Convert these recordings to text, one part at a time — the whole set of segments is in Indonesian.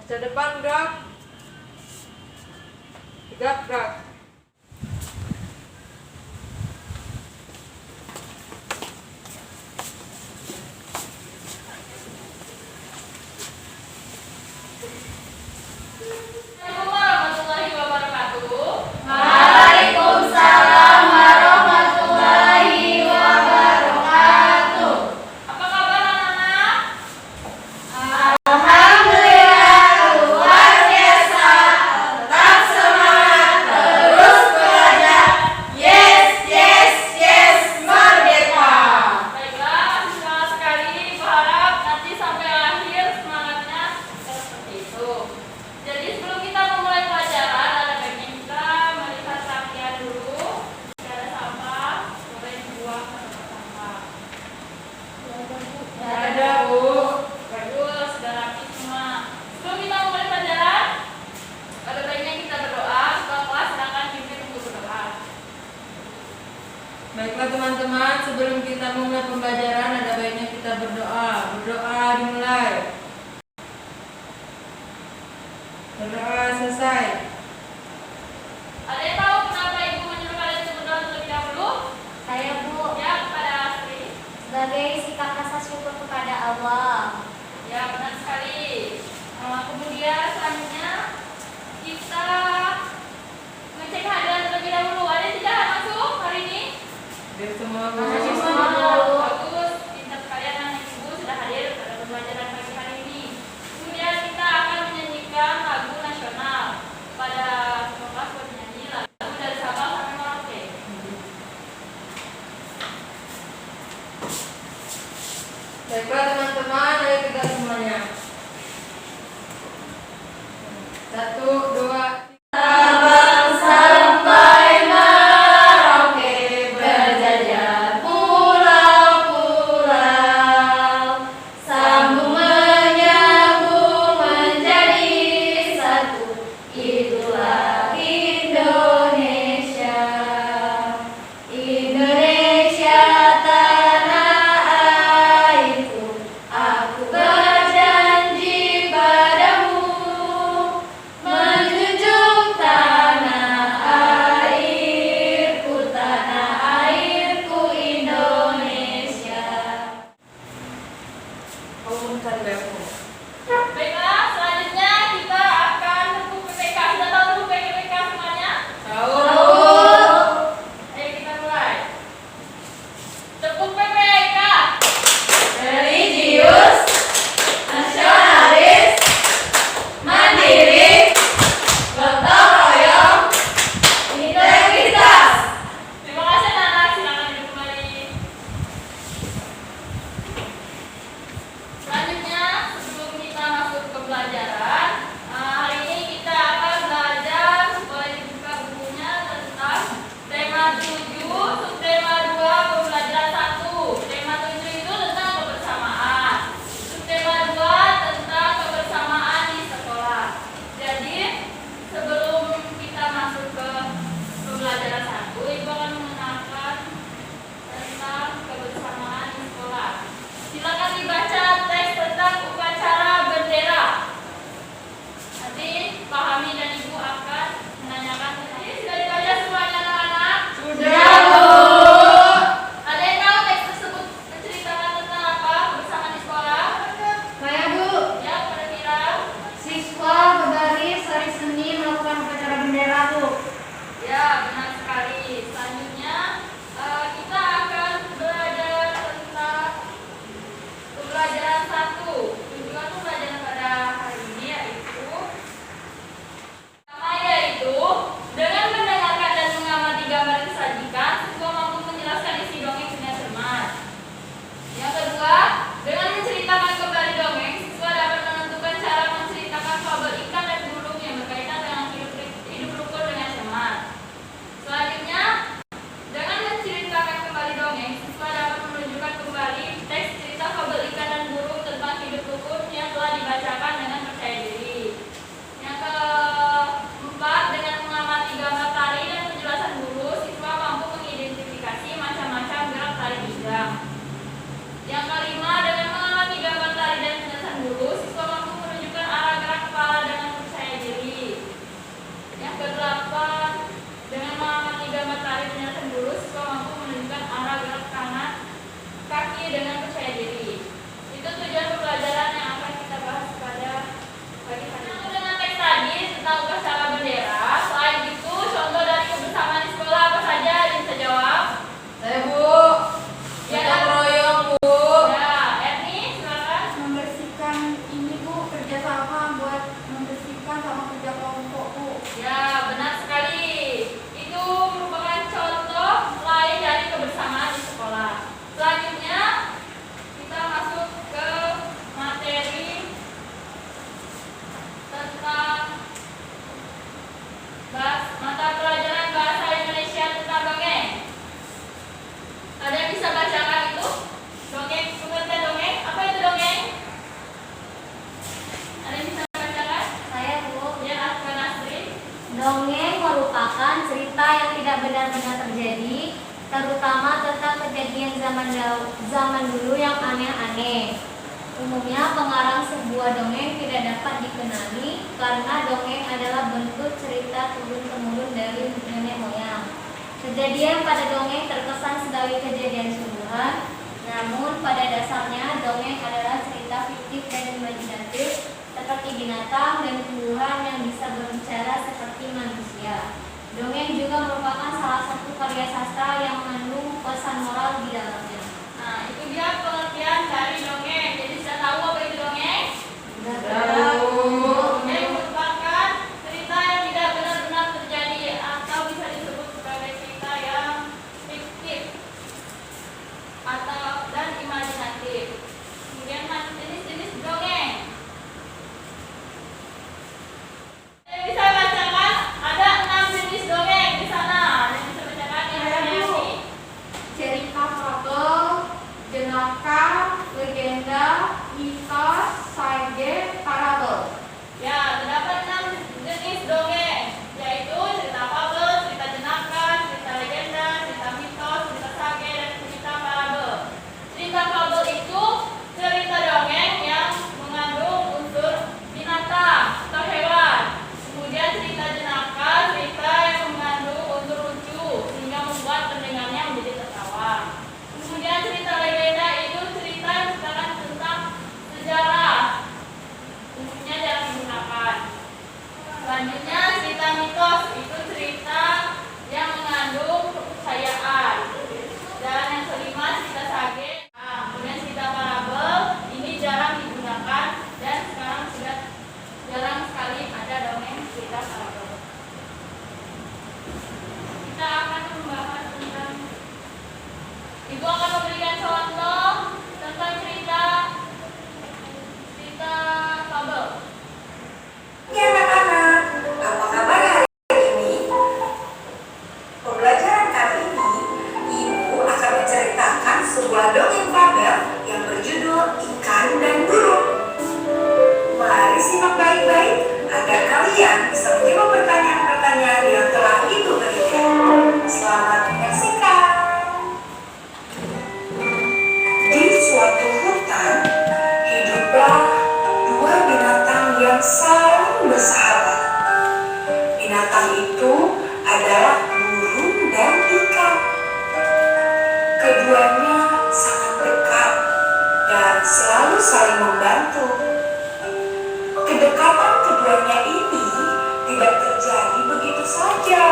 Ke depan gerak. Tegap gerak. Assalamualaikum warahmatullahi wabarakatuh. Waalaikumsalam warahmatullahi wabarakatuh. Apa kabar anak-anak? Alhamdulillah luar biasa. Tetap semangat, terus belajar. Yes, yes, yes, merdeka. Baiklah, masih semangat sekali. Berharap nanti sampai akhir semangatnya seperti itu. Jadi sebelum kita memulai pelajaran, ada baiknya kita melihat rangkaian dulu. Jika ada sampah, boleh dibuang ke tempat sampah. Ada, Bu. Bagus, sudah rapi semua. Sebelum kita memulai pelajaran, ada baiknya kita berdoa. Ketua kelas silakan pimpin untuk berdoa. Baiklah teman-teman, sebelum kita memulai pembelajaran ada baiknya kita berdoa. Berdoa dimulai. Berdoa selesai. Ada yang tahu kenapa ibu menyuruh kalian untuk berdoa terlebih dahulu? Saya Bu, Ya, kepada Astri. sebagai sikap rasa syukur kepada Allah. Ya, benar sekali. Kemudian selanjutnya kita ngecek hadiah terlebih dahulu. Ada yang tidak masuk hari ini? Biar semua Masih Bu. semua, Bu. Bagus, pintar sekalian anak ibu sudah hadir pada pembelajaran pagi hari ini. Kemudian kita akan menyanyikan lagu nasional. Pada semua kelas boleh menyanyi lagu dari Sabang sampai Merauke. Baiklah teman-teman, ayo kita semuanya. 1, 2, Sabang sampai Merauke berjajah pulau sama kerja kelompok, Bu. Ya, benar sekali. Itu merupakan contoh lain dari kebersamaan di sekolah. Selanjutnya, kita masuk ke materi tentang mata pelajaran bahasa Indonesia tentang dongeng. Ada yang bisa bacakan itu? Dongeng, pengertian dongeng. Apa itu dongeng? Ada yang bisa bacakan? Saya, Bu. Ya, Afgan Asri. Dongeng merupakan cerita yang tidak benar-benar terjadi, terutama tentang kejadian zaman dulu yang aneh-aneh. Umumnya pengarang sebuah dongeng tidak dapat dikenali karena dongeng adalah bentuk cerita turun-temurun dari nenek moyang. Kejadian pada dongeng terkesan sebagai kejadian sungguhan, namun pada dasarnya dongeng adalah cerita fiktif dan imajinatif seperti binatang dan tumbuhan yang bisa berbicara seperti manusia. Dongeng juga merupakan salah satu karya sastra yang mengandung pesan moral di dalamnya. Nah, itu dia pengertian dari dongeng. Jadi sudah tahu apa itu dongeng? Dongeng merupakan cerita yang tidak benar-benar terjadi atau bisa disebut sebagai cerita yang fiktif atau dan imajinatif. Kemudian jenis-jenis dongeng. Bisa bacakan? Ada 6 jenis dongeng di sana. Ada yang bisa bacakan? Yang Cerita fabel, jenaka, legenda, mitos, sage, parabel. Ya, terdapat 6 jenis dongeng, yaitu cerita fabel, cerita jenaka, cerita legenda, cerita mitos, cerita sage, dan cerita parabel. Cerita fabel itu cerita dongeng yang mengandung unsur binatang atau hewan. Kemudian cerita jenaka, cerita yang mengandung unsur lucu sehingga membuat pendengarnya menjadi tertawa. Kemudian cerita legenda itu cerita yang menceritakan tentang sejarah, umumnya jarang digunakan. Selanjutnya cerita mitos itu cerita yang mengandung kepercayaan. Dan yang kelima cerita sage. Kemudian cerita parabel ini jarang digunakan dan sekarang sudah jarang sekali ada dongeng cerita parabel. Kita akan membahas tentang Ibu akan memberikan contoh tentang cerita fabel. Ya anak-anak, apa kabar hari ini? Pembelajaran kali ini, Ibu akan menceritakan sebuah dongeng fabel yang berjudul Ikan dan Burung. Mari simak baik-baik agar kalian bisa menjawab pertanyaan-pertanyaan yang telah Ibu berikan. Selamat menyaksikan. Di suatu hutan, hiduplah dua binatang yang saling bersahabat. Binatang itu adalah burung dan ikan. Keduanya sangat dekat dan selalu saling membantu. Kedekatan keduanya ini tidak terjadi begitu saja,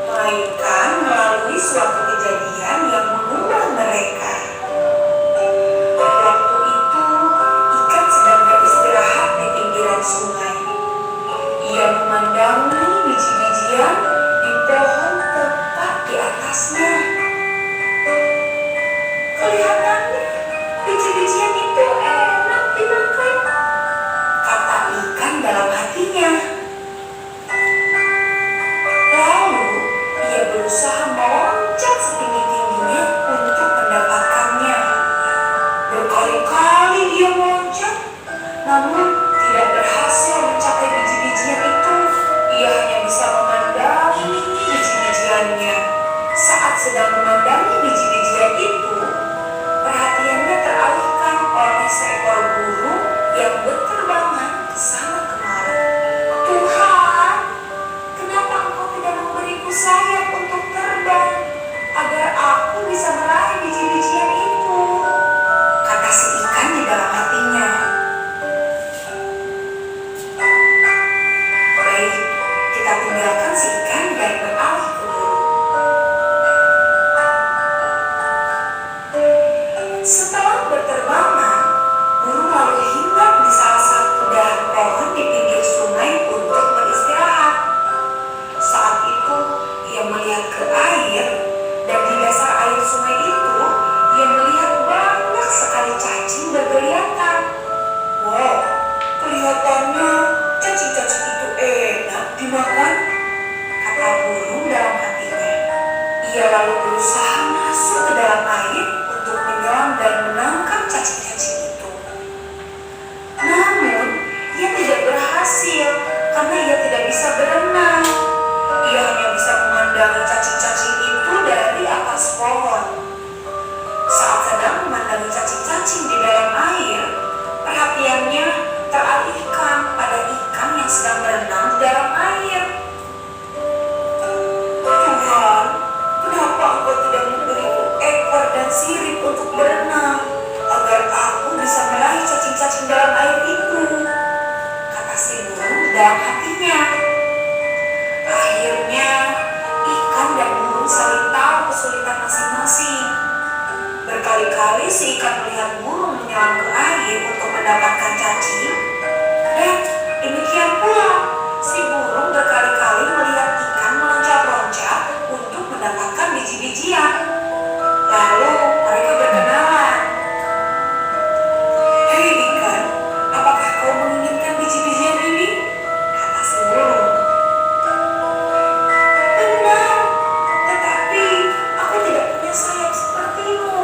melainkan melalui suatu kejadian yang mengubah mereka. Waktu itu, ikan sedang beristirahat di pinggiran sungai. Ia memandangi biji-bijian di pohon tepat di atasnya. Kelihatannya, biji-bijian itu enak dimakan, kata ikan dalam hatinya. Lalu, ia berusaha meloncat setinggi-tingginya si burung dalam hatinya. Akhirnya, ikan dan burung saling tahu kesulitan masing-masing. Berkali-kali si ikan melihat burung menyelam ke air untuk mendapatkan cacing, dan demikian pula si burung berkali-kali melihat ikan meloncat-loncat untuk mendapatkan biji-bijian. Lalu mereka berkenalan. "Hei ikan, apakah kau menginginkan biji-bijian ini?" kata si burung. "Benar, tetapi aku tidak punya sayap sepertimu,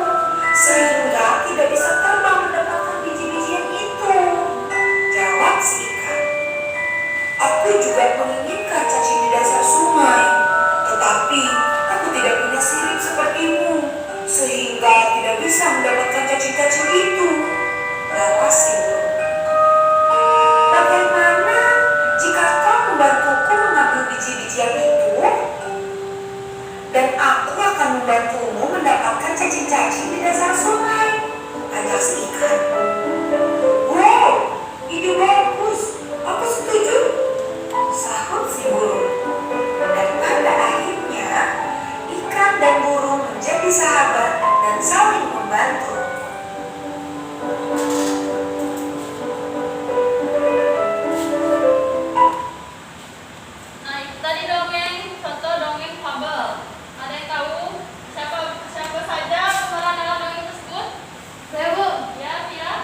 sehingga tidak bisa terbang mendapatkan biji-bijian itu," jawab si ikan. "Aku juga menginginkan cacing di dasar sungai, tetapi aku tidak punya sirip sepertimu, sehingga tidak bisa mendapatkan cacing-cacing itu," jawab si burung. "Bagaimana jika kau membantuku mengambil biji-bijian itu? Dan aku akan membantumu mendapatkan cacing-cacing di dasar sungai," ajak si ikan. "Wow, ide bagus. Aku setuju," sahut si burung. Dan pada akhirnya, ikan dan burung menjadi sahabat dan saling membantu. Nah, itu tadi dongeng, contoh dongeng fabel. Ada yang tahu siapa saja pemeran dalam dongeng tersebut? Saya Bu, Ya, Tia.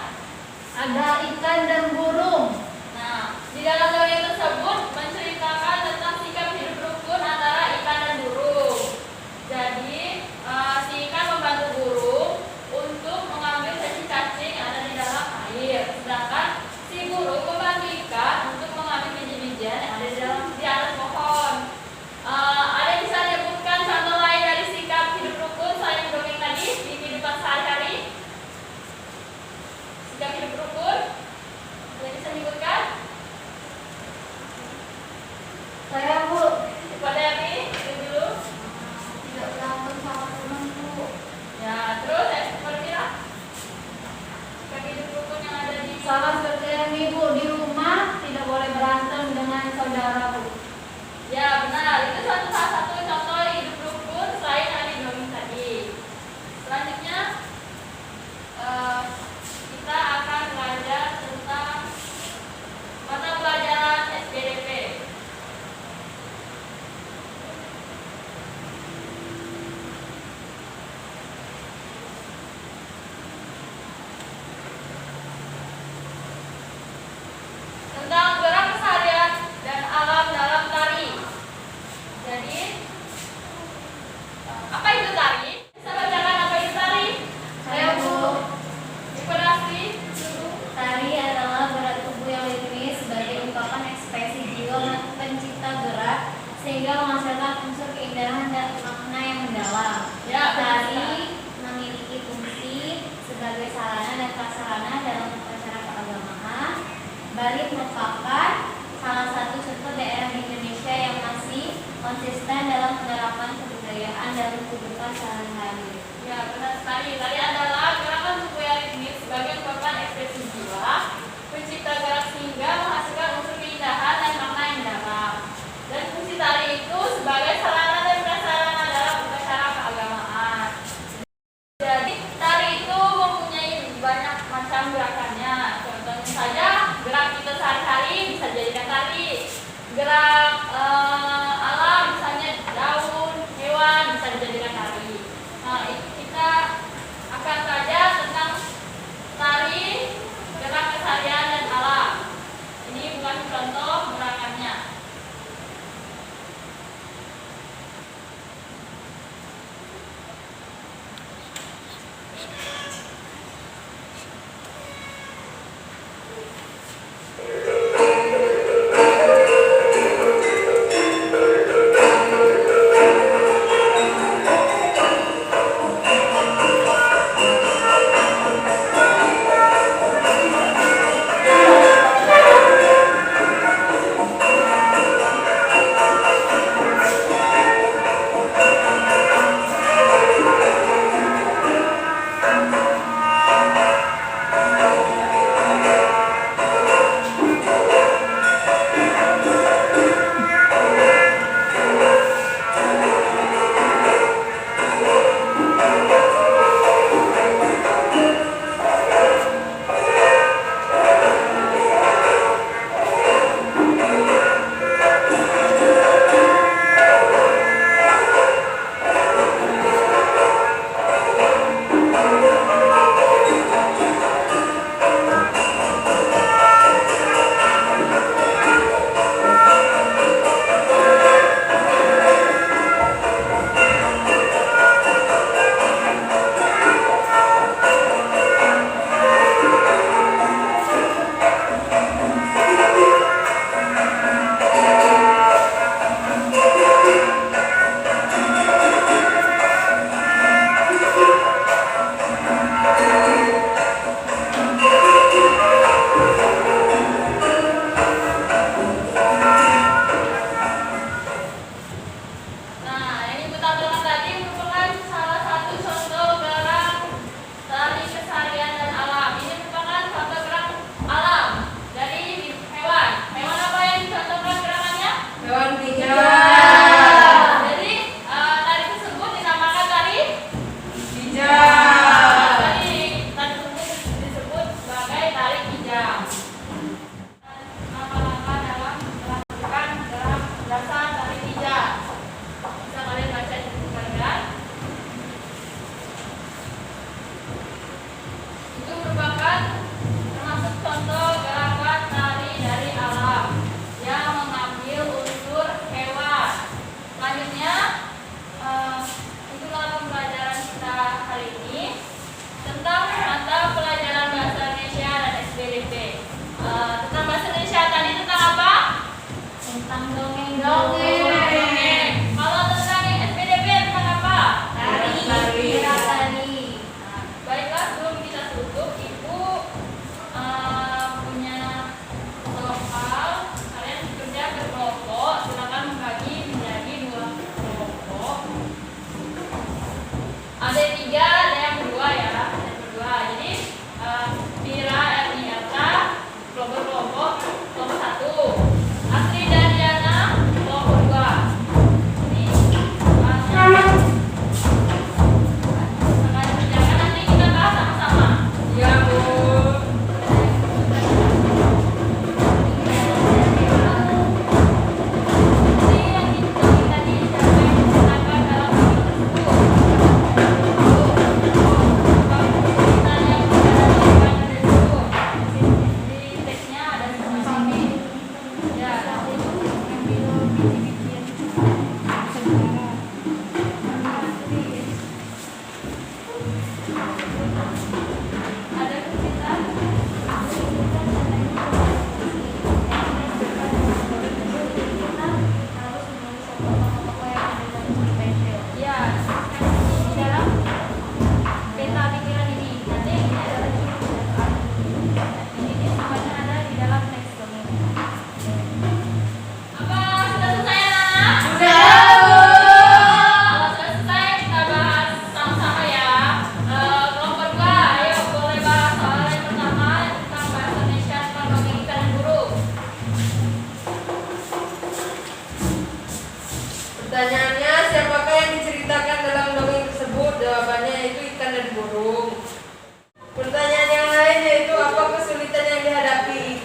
ada ikan dan burung. Nah, di dalam dongeng tersebut menceritakan tentang sikap hidup rukun antara ikan dan burung. Jadi, si ikan membantu burung untuk mengambil cacing-cacing yang ada di dalam air, sedangkan si burung membantu ikan untuk mengambil biji-bijian yang ada di atas pohon. Ada yang bisa menyebutkan contoh lain dari sikap hidup rukun selain dongeng tadi di kehidupan sehari-hari? Sikap hidup rukun, ada yang bisa menyebutkan? Saya Bu, Kepada Yati, itu dulu. tidak berantem sama teman Bu. Ya, terus ya seperti apa? Sikap hidup rukun yang ada di Sama seperti yang Ibu di rumah tidak boleh berantem dengan saudara Bu. Ya, benar. Itu salah satu contoh hidup rukun selain yang di dongeng tadi. Selanjutnya, kita akan belajar tentang mata pelajaran SPDP. Tentang gerak keseharian dan alam dalam tari. Jadi, apa itu tari? Bisa bacakan apa itu tari? Saya Bu, Daripada Asri, tari adalah gerak tubuh yang ritmis sebagai ungkapan ekspresi jiwa pencipta gerak sehingga menghasilkan unsur keindahan dan makna yang mendalam. Ya, Tari memiliki fungsi sebagai sarana dan prasarana dalam upacara keagamaan. Bali merupakan salah satu contoh daerah di Indonesia yang masih konsisten dalam penerapan kebudayaan dalam kehidupan sehari-hari. ya benar sekali. Tari adalah gerakan tubuh yang ritmis sebagai ungkapan ekspresi jiwa, pencipta gerak sehingga menghasilkan unsur keindahan dan makna yang mendalam. Dan fungsi tari itu sebagai sarana dan prasarana dalam upacara keagamaan. Jadi tari itu mempunyai banyak macam gerakannya. Contohnya saja gerak kita sehari-hari bisa jadikan tari. Gerak alam misalnya daun, hewan bisa dijadikan tari. Nah, kita akan belajar tentang tari, gerak keseharian dan alam. Ini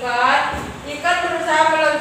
ikan. Ikan berusaha meloncat